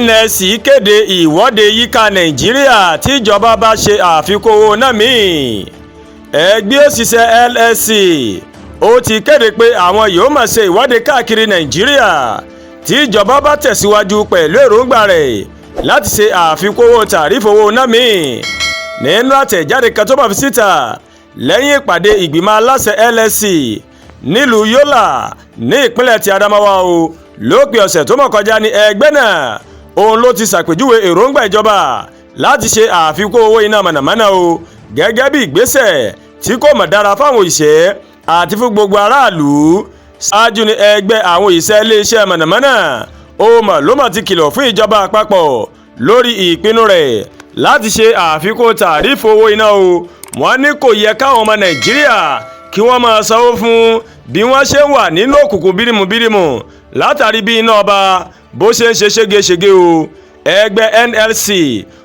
NLC kéde ìwọ́de yíká Nàìjíríà tíjọba bá ṣe àfikún owó náà míì. Ẹgbẹ́ òṣìṣẹ́ LSC ó ti kéde pé àwọn yóò máa ṣe ìwọ́de káàkiri Nàìjíríà tíjọba bá tẹ̀síwájú pẹ̀lú èròǹgbà rẹ̀ láti ṣe àfikún owó tàrífù owó náà míì. Nínú àtẹ̀jáde kan tó bá fi síta lẹ́yìn ìpàdé ìgbìmọ̀ aláṣẹ LSC nílùú Yola ní ìpínlẹ̀ ti Adamawa o lópin ọ̀sẹ̀ tó mọ̀ kọjá ní ẹgbẹ́ náà òun ló ti ṣàpèjúwe èròǹgbà ìjọba láti ṣe àfikún owó iná mànàmáná o gẹ́gẹ́ bí ìgbésẹ̀ tí kò mọ̀ dára fáwọn òṣìṣẹ́ àti fún gbogbo aráàlú. Ṣáájú ní ẹgbẹ́ àwọn òṣìṣẹ́ iléeṣẹ́ mànàmáná ló mọ̀ ti kìlọ̀ fún ìjọba àpapọ̀ lórí ìpinnu rẹ̀ láti ṣe àfikún tàrífù owó iná o. Wọ́n ní kò yẹ káwọn ọmọ Nàìjíríà kí wọ́n máa sanwó fún bí wọ́n ṣe ń wà nínú òkùnkùn bírímùbírímù látàrí bí iná ọba bó ṣe ń ṣe ségesège o. Ẹgbẹ́ NLC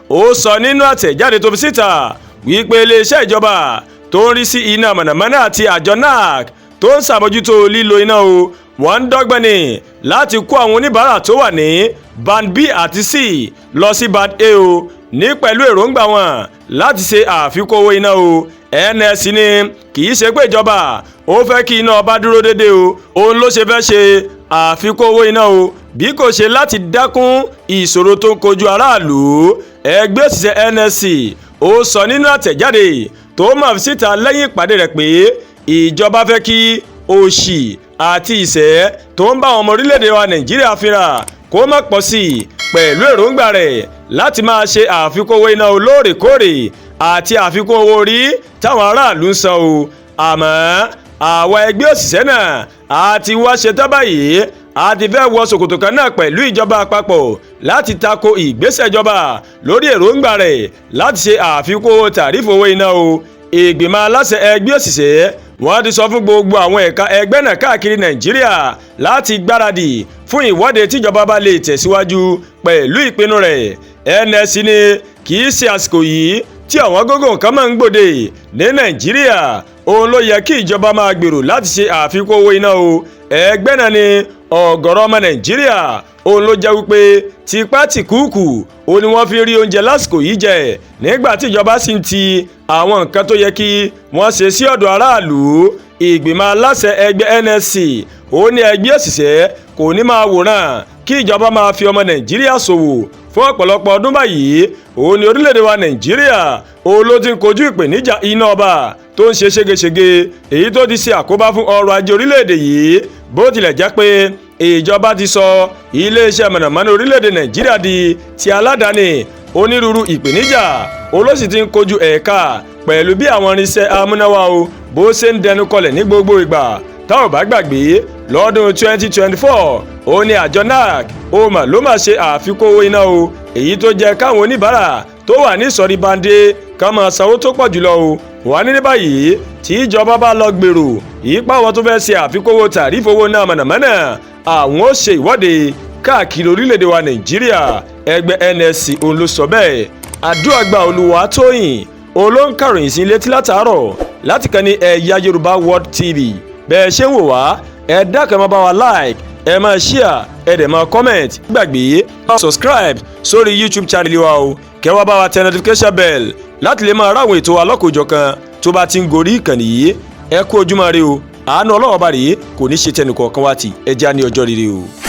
ó sọ nínú àtẹ̀jáde tó fi síta wípé iléeṣẹ́ ìjọba tó ń rí sí iná mọ̀nàmọ́ná àti àjọ NARC tó ń ṣàbójútó lílo iná o wọ́n ń dọ́gbọ́n ní láti kó àwọn oníbàárà tó wà ní band B àti C lọ sí band A o ní pẹ̀lú èròǹgbà wọn láti ṣe àfikún owó iná o. NLC ní kì í ṣe pé ìjọba ó fẹ́ kí iná ọba dúró dédé o òun ló ṣe fẹ́ ṣe àfikún owó iná o bí kò ṣe láti dákún ìṣòro tó ń kojú aráàlú. Ẹgbẹ́ òṣìṣẹ́ NLC ó sọ nínú àtẹ̀jáde tó máa fi síta lẹ́yìn ìpàdé rẹ̀ pé ìjọba fẹ́ kí òṣì àti ìṣẹ́ tó ń bá àwọn ọmọ orílẹ̀-èdè wa Nàìjíríà fínra kó má pọ̀ sí i pẹ̀lú èròǹgbà rẹ̀ láti máa ṣe àfikún owó iná lóòrèkóòrè àti àfikún owó orí táwọn aráàlú ń san o. Àmọ́ àwọn ẹgbẹ́ òṣìṣẹ́ náà àti wá ṣetán báyìí àti fẹ́ wọ ṣòkòtò kan náà pẹ̀lú ìjọba àpapọ̀ láti tako ìgbésẹ̀ ìjọba lórí èròǹgbà rẹ̀ láti ṣe àfikún owó tàrífù owó iná o. Ìgbìmọ̀ aláṣẹ ẹgbẹ́ òṣìṣẹ́ wọ́n ti sọ fún gbogbo àwọn ẹ̀ka ẹgbẹ́ náà káàkiri Nàìjíríà láti gbáradì fún ìwọ́de tíjọba bá lè tẹ̀síwájú pẹ̀lú ìpinnu rẹ̀. NLC ní kì í ṣe àsìkò yìí tí àwọn gógó nǹkan máa ń gbòde ní Nàìjíríà òun ló yẹ kí ìjọba máa gbèrò láti ṣe àfikún owó iná o. Ẹgbẹ́ náà ní ọ̀gọ̀rọ̀ ọmọ Nàìjíríà òun ló jẹ́ wípé tipátìkúùkù ó ní wọ́n fi rí oúnjẹ lásìkò yìí jẹ nígbà tí ìjọba sì ń ti àwọn nǹkan tó yẹ kí wọ́n ṣe sí ọ̀dọ̀ aráàlú. Ìgbìmọ̀ aláṣẹ ẹgbẹ́ NLC ó ní ẹgbẹ́ òṣìṣẹ́ kò ní máa wòran kí ìjọba máa fi ọmọ Nàìjíríà ṣòwò fún ọ̀pọ̀lọpọ̀ ọdún báyìí. Òun ni orílẹ̀-èdè wa Nàìjíríà òun ló ti ń kojú ìpèníjà iná ọba tó ń ṣe ségesège èyí tó ti ṣe àkóbá fún ọrọ̀ ajé orílẹ̀-èdè yìí bó tilẹ̀ jẹ́ pé ìjọba ti sọ iléeṣẹ́ mọ̀nàmọ́ná orílẹ̀-èdè Nàìjíríà di ti aládàáni. Onírúurú ìpèníjà olóṣì ti ń kojú ẹ̀ka pẹ̀lú bí àwọn irinṣẹ́ amúnáwá o bó ṣe ń dẹnu kọlẹ̀ ní gbogbo ìgbà. Tá ò bá gbàgbé lọ́dún 2024 ó ní àjọ NARC ló máa ṣe àfikún owó iná o èyí tó jẹ́ káwọn oníbàárà tó wà ní ìsọ̀rí bande ká máa sanwó tó pọ̀ jùlọ o. wà ní báyìí tí ìjọba bá lọ gbèrò ìpá wọn tó fẹ́ ṣe àfikún owó tàrífù owó náà mọ̀nàmọ́ná àwọn ó ṣe ìwọ́de káàkiri orílẹ̀-èdè wa Nàìjíríà. Ẹgbẹ́ NLC òun ló sọ bẹ́ẹ̀. Àdúràgbà Olúwatóyìn olóńkàròyìn sí létí látàárọ̀ láti kàn ní Ẹ̀yà Yorùbá World TV. Bẹ́ẹ̀ ṣe ń wò wá ẹ dákẹ́ máa bá wa like ẹ máa share ẹ dẹ̀ máa comment gbàgbé subscribe sórí YouTube channel wa o kẹ́ wá bá wa tẹ notification bell láti lè máa ráwọn ètò alọ́kòjọ̀kan tó bá ti ń gorí ìkànnì yìí. Ẹ kú ojúmọ́ ire o àánú Ọlọ́run bá rèé kò ní ṣe tẹnìkọ̀ọ̀kan wá tì ẹ jẹ́ á ní ọjọ́ rere o.